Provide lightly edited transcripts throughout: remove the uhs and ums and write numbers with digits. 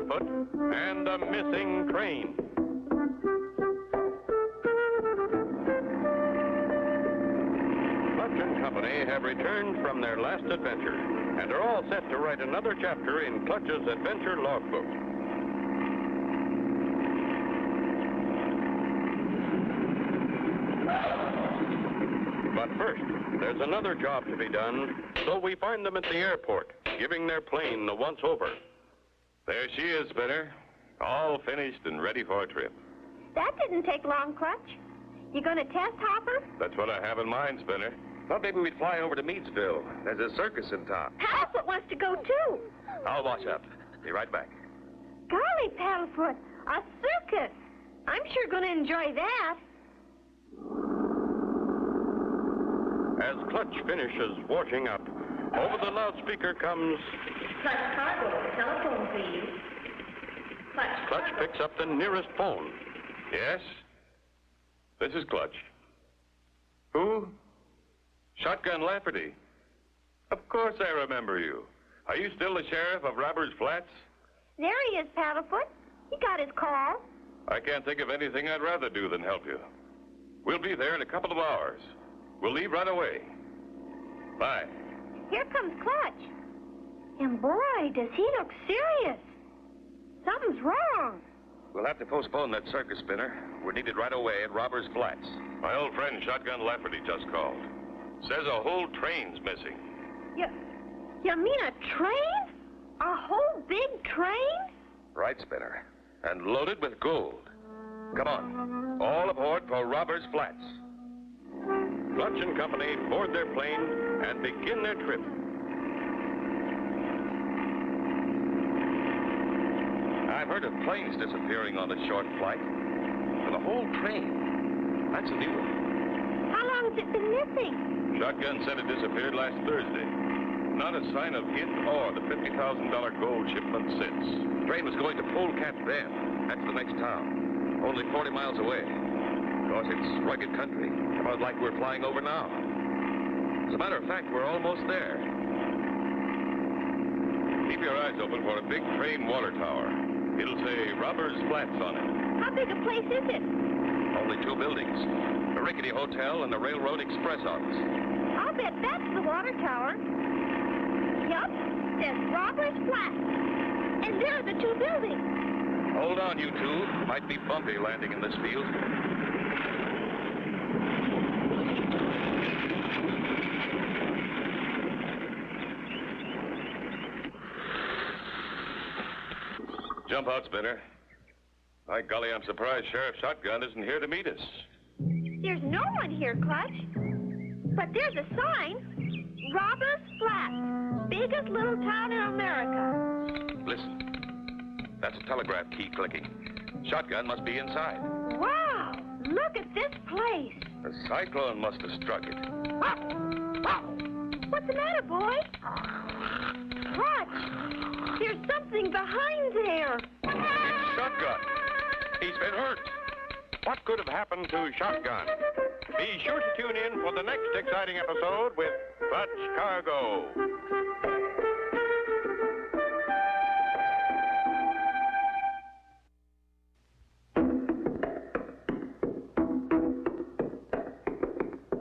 Paddlefoot and a missing train. Clutch and Company have returned from their last adventure and are all set to write another chapter in Clutch's adventure logbook. But first, there's another job to be done, so we find them at the airport, giving their plane the once-over. There she is, Spinner. All finished and ready for a trip. That didn't take long, Clutch. You gonna test Hopper? That's what I have in mind, Spinner. Thought maybe we'd fly over to Meadsville. There's a circus in town. Paddlefoot wants to go, too. I'll watch up. Be right back. Golly, Paddlefoot, a circus. I'm sure gonna enjoy that. As Clutch finishes washing up, over the loudspeaker comes... Clutch Cargo, telephone, please. Clutch picks up the nearest phone. Yes? This is Clutch. Who? Shotgun Lafferty. Of course I remember you. Are you still the sheriff of Robbers Flats? There he is, Paddlefoot. He got his call. I can't think of anything I'd rather do than help you. We'll be there in a couple of hours. We'll leave right away. Bye. Here comes Clutch. And boy, does he look serious. Something's wrong. We'll have to postpone that circus, Spinner. We're needed right away at Robbers Flats. My old friend Shotgun Lafferty just called. Says a whole train's missing. You mean a train? A whole big train? Right, Spinner. And loaded with gold. Come on. All aboard for Robbers Flats. Clutch and Company board their plane and begin their trip. I've heard of planes disappearing on a short flight. But a whole train, that's a new one. How long has it been missing? Shotgun said it disappeared last Thursday. Not a sign of it or the $50,000 gold shipment since. The train was going to Polecat Bend. That's the next town. Only 40 miles away. Of course, it's rugged country. About like we're flying over now. As a matter of fact, we're almost there. Keep your eyes open for a big train water tower. It'll say Robbers Flats on it. How big a place is it? Only 2 buildings. A rickety hotel and the Railroad Express office. I'll bet that's the water tower. Yup, says Robbers Flats. And there are the 2 buildings. Hold on, you two. Might be bumpy landing in this field. Jump out, Spinner. By golly, I'm surprised Sheriff Shotgun isn't here to meet us. There's no one here, Clutch. But there's a sign. Robbers Flats, biggest little town in America. Listen. That's a telegraph key clicking. Shotgun must be inside. Wow, look at this place. A cyclone must have struck it. What's the matter, boy? Clutch, there's something behind there. It's Shotgun. He's been hurt. What could have happened to Shotgun? Be sure to tune in for the next exciting episode with Clutch Cargo.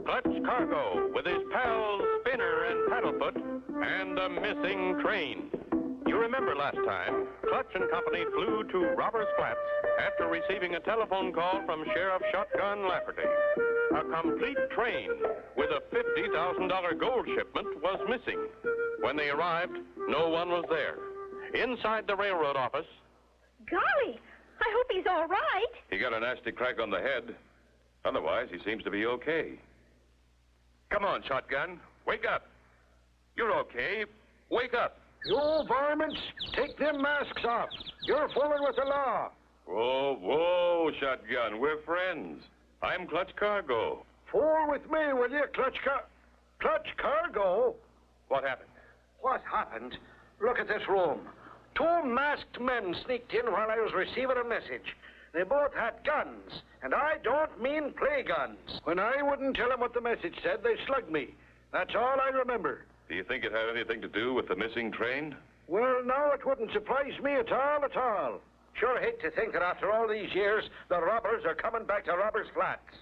Clutch Cargo with his pals Spinner and Paddlefoot and a missing train. You remember last time, Clutch and Company flew to Robbers Flats after receiving a telephone call from Sheriff Shotgun Lafferty. A complete train with a $50,000 gold shipment was missing. When they arrived, no one was there. Inside the railroad office... Golly, I hope he's all right. He got a nasty crack on the head. Otherwise, he seems to be okay. Come on, Shotgun. Wake up. You're okay. Wake up. You varmints, take them masks off. You're fooling with the law. Whoa, whoa, Shotgun. We're friends. I'm Clutch Cargo. Fool with me, will you, Clutch Cargo? What happened? What happened? Look at this room. 2 masked men sneaked in while I was receiving a message. They both had guns, and I don't mean play guns. When I wouldn't tell them what the message said, they slugged me. That's all I remember. Do you think it had anything to do with the missing train? Well, now it wouldn't surprise me at all, at all. Sure hate to think that after all these years, the robbers are coming back to Robbers Flats.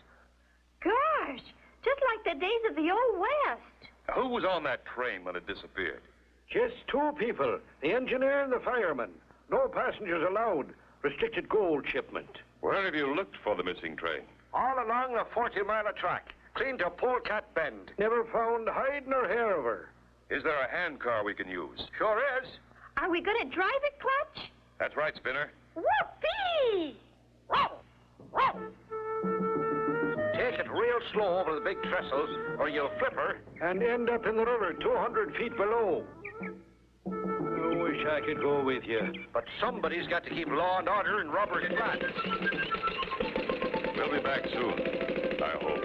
Gosh, just like the days of the Old West. Now, who was on that train when it disappeared? Just two people, the engineer and the fireman. No passengers allowed. Restricted gold shipment. Where have you looked for the missing train? All along the 40-mile track, clean to Polecat Bend. Never found hide nor hair of her. Is there a handcar we can use? Sure is. Are we going to drive it, Clutch? That's right, Spinner. Whoopee! Take it real slow over the big trestles, or you'll flip her and end up in the river 200 feet below. I wish I could go with you. But somebody's got to keep law and order in Robbers Flats. We'll be back soon, I hope.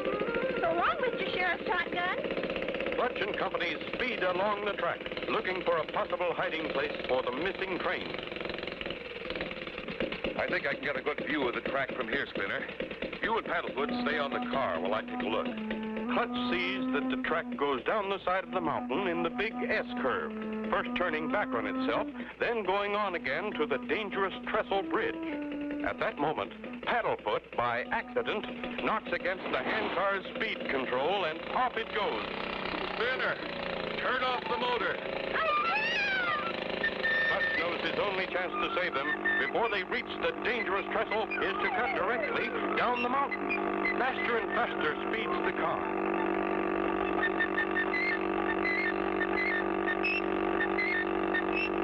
So long, Mr. Sheriff Shotgun. Clutch and Company speed along the track, looking for a possible hiding place for the missing train. I think I can get a good view of the track from here, Spinner. You and Paddlefoot stay on the car while I take a look. Clutch sees that the track goes down the side of the mountain in the big S curve, first turning back on itself, then going on again to the dangerous trestle bridge. At that moment, Paddlefoot, by accident, knocks against the handcar's speed control, and off it goes. Spinner, turn off the motor. Clutch knows his only chance to save them before they reach the dangerous trestle is to cut directly down the mountain. Faster and faster speeds the car.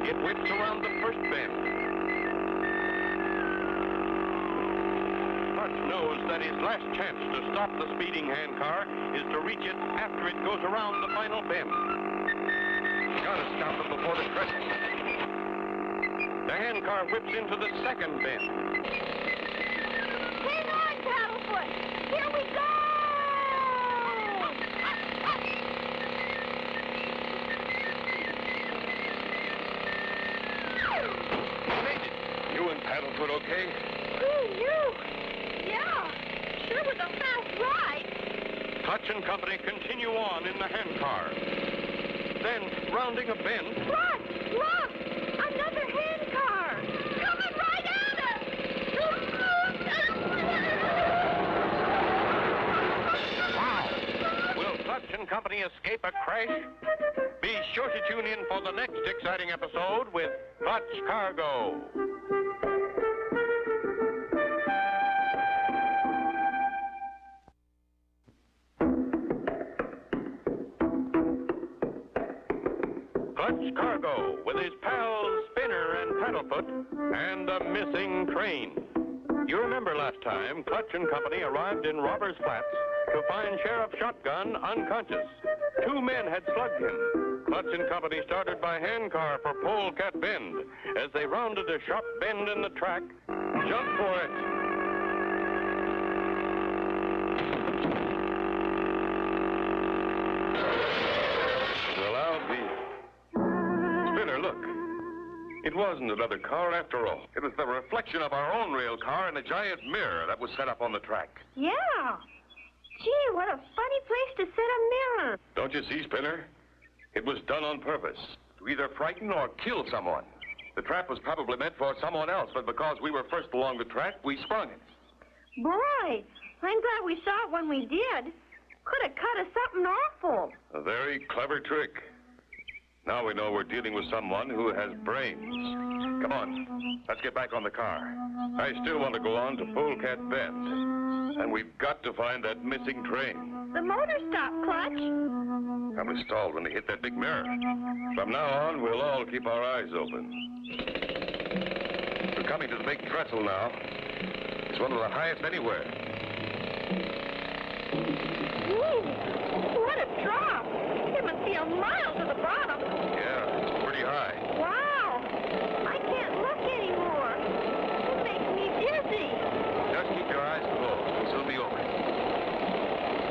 It whips around the first bend. Clutch knows that his last chance to stop the speeding handcar is to reach it after it goes around the final bend. Gotta stop it before the trestle. The handcar whips into the second bend. Hang on, Paddlefoot. Here we go! Made it. You and Paddlefoot okay? Who knew? Yeah, sure was a fast ride. Clutch and Company continue on in the handcar. Then, rounding a bend, Clutch, look! Another handcar! Coming right at us! wow! Will Clutch and Company escape a crash? Be sure to tune in for the next exciting episode with Clutch Cargo. Clutch Cargo with his pals Spinner and Paddlefoot and a missing train. You remember last time Clutch and Company arrived in Robbers Flats to find Sheriff Shotgun unconscious. Two men had slugged him. Clutch and Company started by handcar for Polecat Bend. As they rounded a sharp bend in the track, jump for it. Well, I'll be... Spinner, look. It wasn't another car after all. It was the reflection of our own rail car in a giant mirror that was set up on the track. Yeah. Gee, what a funny place to set a mirror. Don't you see, Spinner? It was done on purpose, to either frighten or kill someone. The trap was probably meant for someone else, but because we were first along the track, we sprung it. Boy, I'm glad we saw it when we did. Could have cut us something awful. A very clever trick. Now we know we're dealing with someone who has brains. Come on, let's get back on the car. I still want to go on to Polecat Bend. And we've got to find that missing train. The motor stopped, Clutch. Probably stalled when they hit that big mirror. From now on, we'll all keep our eyes open. We're coming to the big trestle now. It's one of the highest anywhere. Ooh, what a drop. It must be a mile to the bottom. Yeah, it's pretty high. Wow. I can't look anymore. It makes me dizzy. Just keep your eyes closed. We'll soon be over.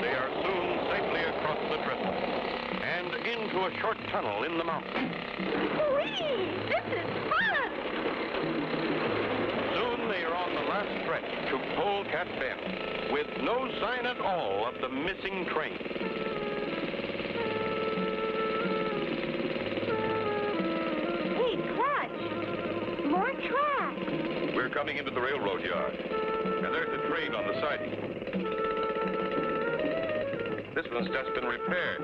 They are soon safely across the trestle and into a short tunnel in the mountain. Whee! This is fun! Soon they are on the last stretch to Polecat Bend, with no sign at all of the missing train. Hey, We're coming into the railroad yard. And there's the train on the siding. This one's just been repaired.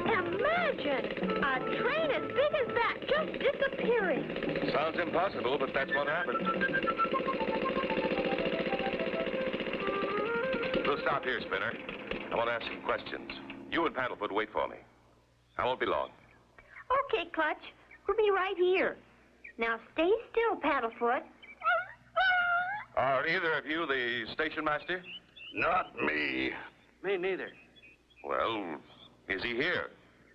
Imagine a train as big as that just disappearing. Sounds impossible, but that's what happened. We'll stop here, Spinner. I want to ask some questions. You and Paddlefoot wait for me. I won't be long. Okay, Clutch. We'll be right here. Now stay still, Paddlefoot. Are either of you the station master? Not me. Me neither. Well, is he here?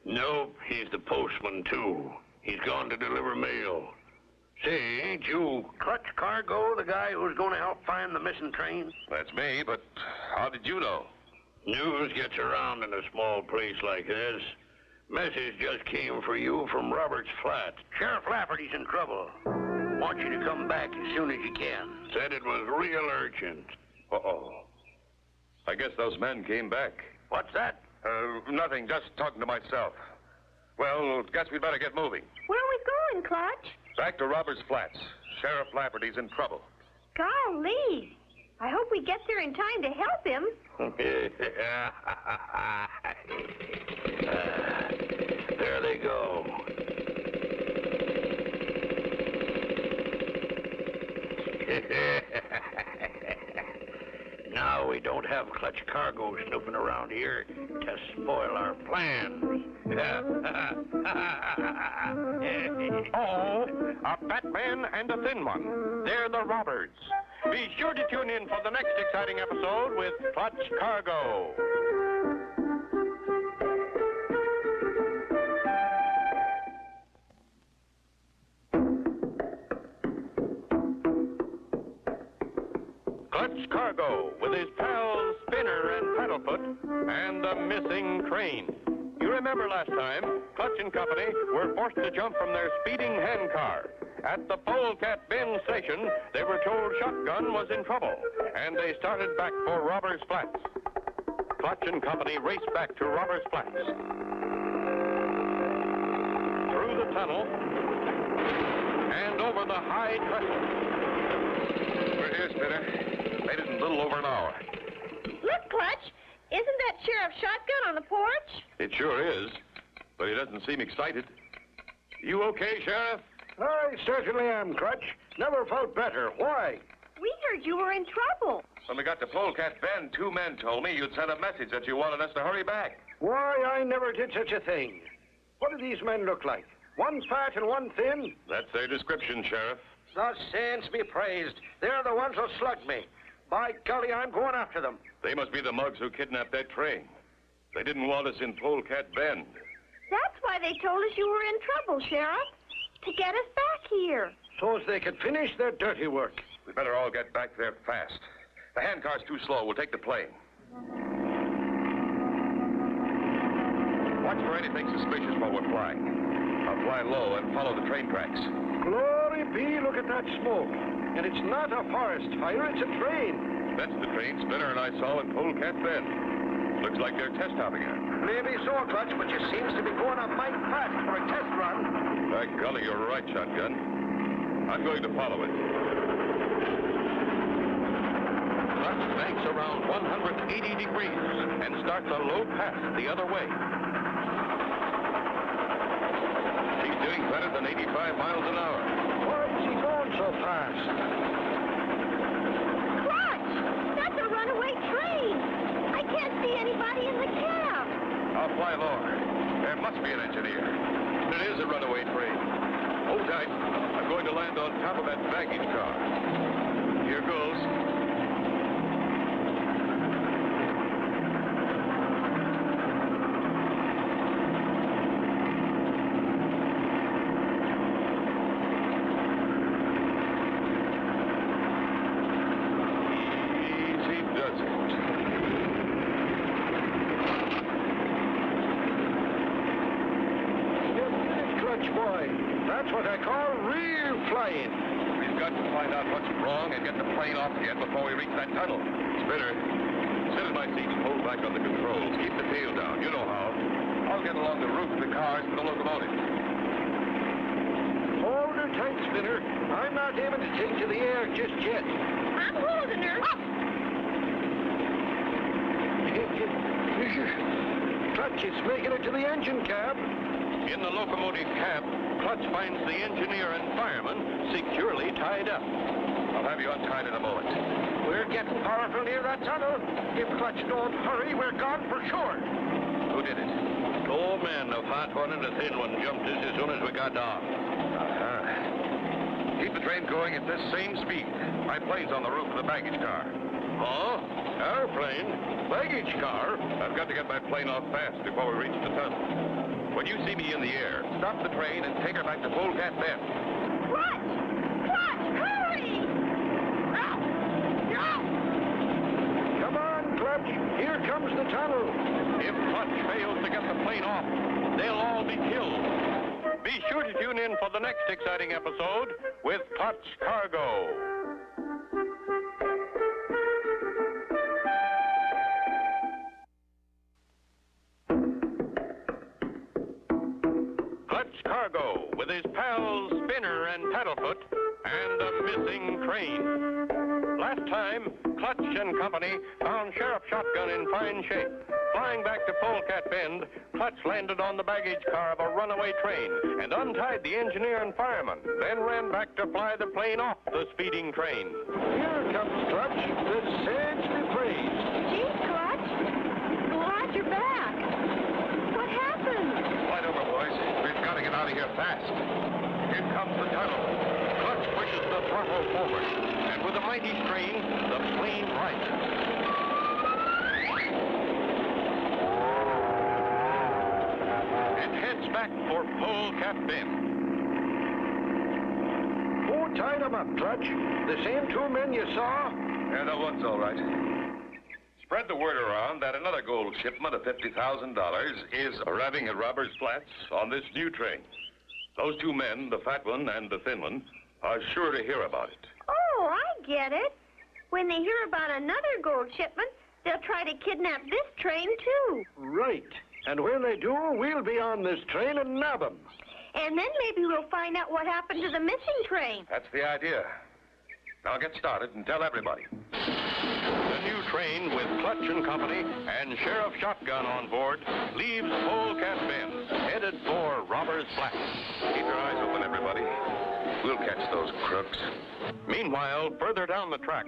Nope, he's the postman, too. He's gone to deliver mail. Say, ain't you Clutch Cargo, the guy who's going to help find the missing train? That's me, but how did you know? News gets around in a small place like this. Message just came for you from Robert's flat. Sheriff Lafferty's in trouble. Want you to come back as soon as you can. Said it was real urgent. Uh-oh. I guess those men came back. What's that? Nothing, just talking to myself. Well, guess we'd better get moving. Where are we going, Clutch? Back to Robert's Flats. Sheriff Lafferty's in trouble. Golly. I hope we get there in time to help him. There they go. Now we don't have Clutch Cargo snooping around here to spoil our plans. Oh, a fat man and a thin one. They're the robbers. Be sure to tune in for the next exciting episode with Clutch Cargo. Clutch Cargo with his pals Spinner and Paddlefoot and the missing train. You remember last time, Clutch and Company were forced to jump from their speeding handcar. At the Polecat Bend station, they were told Shotgun was in trouble, and they started back for Robbers Flats. Clutch and Company raced back to Robbers Flats. Through the tunnel and over the high trestle. We're here, Spinner. Made it in a little over an hour. Look, Clutch. Isn't that Sheriff Shotgun on the porch? It sure is, but he doesn't seem excited. You okay, Sheriff? I certainly am, Clutch. Never felt better. Why? We heard you were in trouble. When we got to Polecat Bend, 2 men told me you'd sent a message that you wanted us to hurry back. Why, I never did such a thing. What do these men look like? One fat and one thin? That's their description, Sheriff. The saints be praised. They're the ones who slugged me. By golly, I'm going after them. They must be the mugs who kidnapped that train. They didn't want us in Polecat Bend. That's why they told us you were in trouble, Sheriff. To get us back here. So as they could finish their dirty work. We better all get back there fast. The handcar's too slow. We'll take the plane. Watch for anything suspicious while we're flying. I'll fly low and follow the train tracks. Glory be, look at that smoke. And it's not a forest fire, it's a train. That's the train Spinner and I saw in Polecat Bend. Looks like they're test hopping it. Maybe so, Clutch, but it seems to be going a mite fast for a test run. By golly, you're right, Shotgun. I'm going to follow it. Clutch banks around 180 degrees and starts a low pass the other way. She's doing better than 85 miles an hour. Why is he going so fast? Clutch! That's a runaway train. I can't see anybody in the cab. I'll fly lower. There must be an engineer. It is a runaway train. Hold tight. I'm going to land on top of that baggage car. Here goes. That's what I call real flying. We've got to find out what's wrong and get the plane off again before we reach that tunnel. Spinner, sit in my seat and hold back on the controls. Keep the tail down. You know how. I'll get along the roof of the cars for the locomotive. Hold her tight, Spinner. I'm not aiming to take to the air just yet. I'm holding her. Clutch, it's making it to the engine cab. In the locomotive cab, Clutch finds the engineer and fireman securely tied up. I'll have you untied in a moment. We're getting powerful near that tunnel. If Clutch don't hurry, we're gone for sure. Who did it? Two men, a fat one and a thin one, jumped us as soon as we got down. Keep the train going at this same speed. My plane's on the roof of the baggage car. Oh? Airplane? Baggage car? I've got to get my plane off fast before we reach the tunnel. When you see me in the air, stop the train and take her back to Polecat Bend. Clutch! Clutch, hurry! No! No! Come on, Clutch. Here comes the tunnel. If Clutch fails to get the plane off, they'll all be killed. Be sure to tune in for the next exciting episode with Clutch Cargo. Clutch Cargo with his pals Spinner and Paddlefoot and a missing train. Last time, Clutch and company found Sheriff Shotgun in fine shape. Flying back to Polecat Bend, Clutch landed on the baggage car of a runaway train and untied the engineer and fireman, then ran back to fly the plane off the speeding train. Here comes Clutch. The saints be praised. Gee, Clutch. Glad you're back. What happened? Flight over, boys. We've got to get out of here fast. Here comes the tunnel. Clutch pushes the throttle forward, and with a mighty strain, the plane rises. It heads back for Polecat Bend. Who tied them up, Clutch? The same two men you saw? Yeah, that one's all right. Spread the word around that another gold shipment of $50,000 is arriving at Robbers Flats on this new train. Those two men, the fat one and the thin one, are sure to hear about it. Oh, I get it. When they hear about another gold shipment, they'll try to kidnap this train, too. Right. And when they do, we'll be on this train and nab them. And then maybe we'll find out what happened to the missing train. That's the idea. Now get started and tell everybody. The new train with Clutch and company and Sheriff Shotgun on board leaves Polecat Bend, headed for Robbers Flats. Keep your eyes open, everybody. We'll catch those crooks. Meanwhile, further down the track,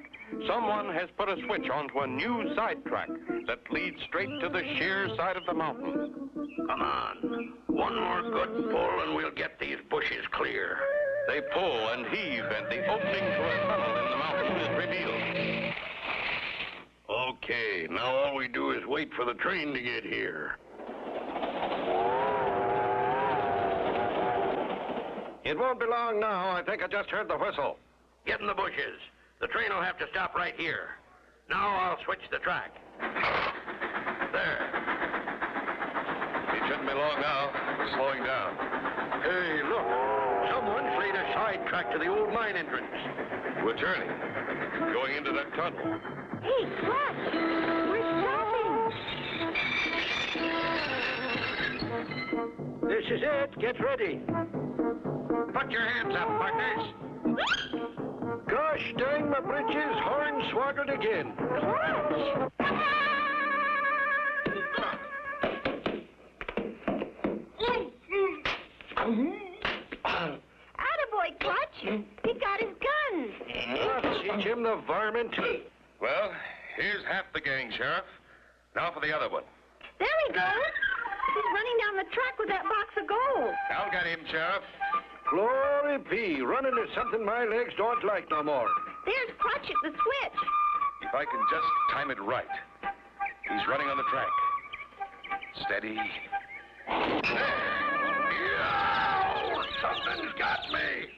someone has put a switch onto a new side track that leads straight to the sheer side of the mountain. Come on. One more good pull and we'll get these bushes clear. They pull and heave, and the opening to a tunnel in the mountain is revealed. Okay, now all we do is wait for the train to get here. It won't be long now. I think I just heard the whistle. Get in the bushes. The train will have to stop right here. Now I'll switch the track. There. It shouldn't be long now. We're slowing down. Hey, look. Someone's laid a side track to the old mine entrance. We're turning. Going into that tunnel. Hey, Clutch, we're stopping. This is it. Get ready. Put your hands up, partners. Gosh dang my britches, hornswoggled again. Clutch! Attaboy, Clutch. He got his gun. I'll teach him the varmint. Well, here's half the gang, Sheriff. Now for the other one. There he goes. He's running down the track with that box of gold. I'll get him, Sheriff. Glory be. Running is something my legs don't like no more. There's Clutch at the switch. If I can just time it right. He's running on the track. Steady. There. Yeah! Something's got me.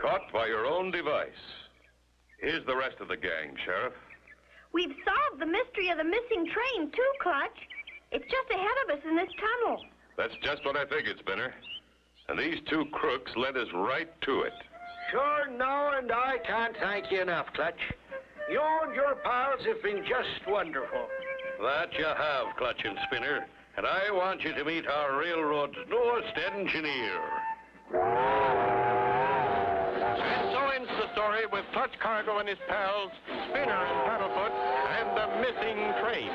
Caught by your own device. Here's the rest of the gang, Sheriff. We've solved the mystery of the missing train, too, Clutch. It's just ahead of us in this tunnel. That's just what I figured, Spinner. And these two crooks led us right to it. Sure, no, and I can't thank you enough, Clutch. You and your pals have been just wonderful. That you have, Clutch and Spinner. And I want you to meet our railroad's newest engineer. And so story with Clutch Cargo and his pals, Spinner and Paddlefoot, and the missing train.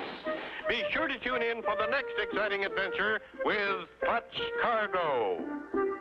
Be sure to tune in for the next exciting adventure with Clutch Cargo.